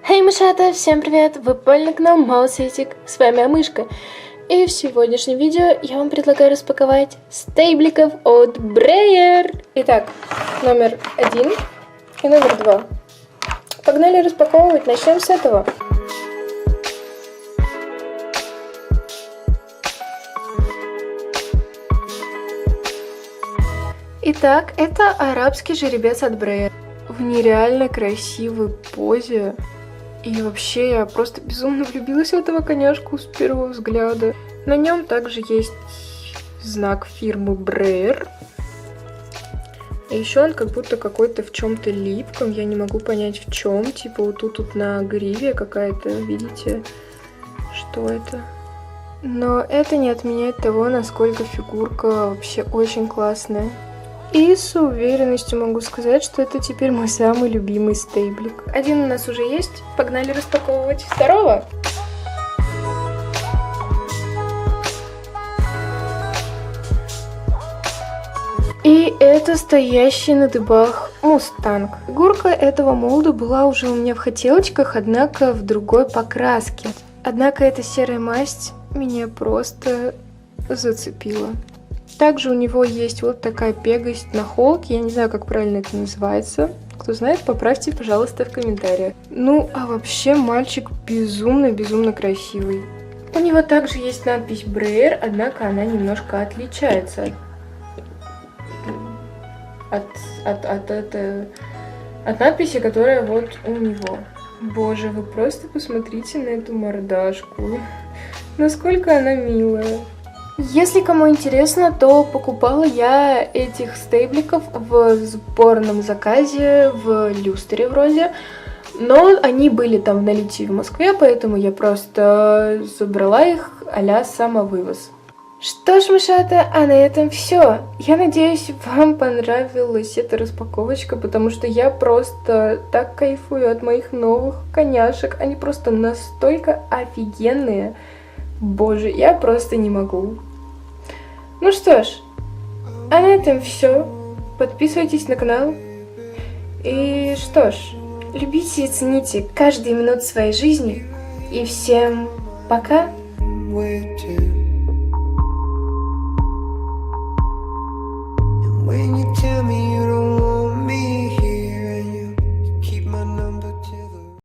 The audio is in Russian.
Хей, мышата, всем привет! Вы попали на канал Маусетик, с вами Амышка. И в сегодняшнем видео я вам предлагаю распаковать стейбликов от Brayer. Итак, номер 1 и номер 2. Погнали распаковывать, начнем с этого. Итак, это арабский жеребец от Brayer. В нереально красивой позе. И вообще я просто безумно влюбилась в этого коняшку с первого взгляда. На нем также есть знак фирмы Brayer. И еще он как будто какой-то в чем-то липком. Я не могу понять в чем. Типа вот тут на гриве какая-то, видите, что это. Но это не отменяет того, насколько фигурка вообще очень классная. И с уверенностью могу сказать, что это теперь мой самый любимый стейблик. Один у нас уже есть, погнали распаковывать второго. И это стоящий на дыбах мустанг. Фигурка этого молда была уже у меня в хотелочках, однако в другой покраске. Однако эта серая масть меня просто зацепила. Также у него есть вот такая пегость на холке. Я не знаю, как правильно это называется. Кто знает, поправьте, пожалуйста, в комментариях. Ну, а вообще мальчик безумно красивый. У него также есть надпись Brayer, однако она немножко отличается от надписи, которая вот у него. Боже, вы просто посмотрите на эту мордашку. Насколько она милая. Если кому интересно, то покупала я этих стейбликов в сборном заказе в Люстере вроде. Но они были там в наличии в Москве, поэтому я просто забрала их а-ля самовывоз. Что ж, мышата, а на этом все. Я надеюсь, вам понравилась эта распаковочка, потому что я просто так кайфую от моих новых коняшек. Они просто настолько офигенные. Боже, я просто не могу. Ну что ж, а на этом все. Подписывайтесь на канал. И что ж, любите и цените каждую минуту своей жизни. И всем пока!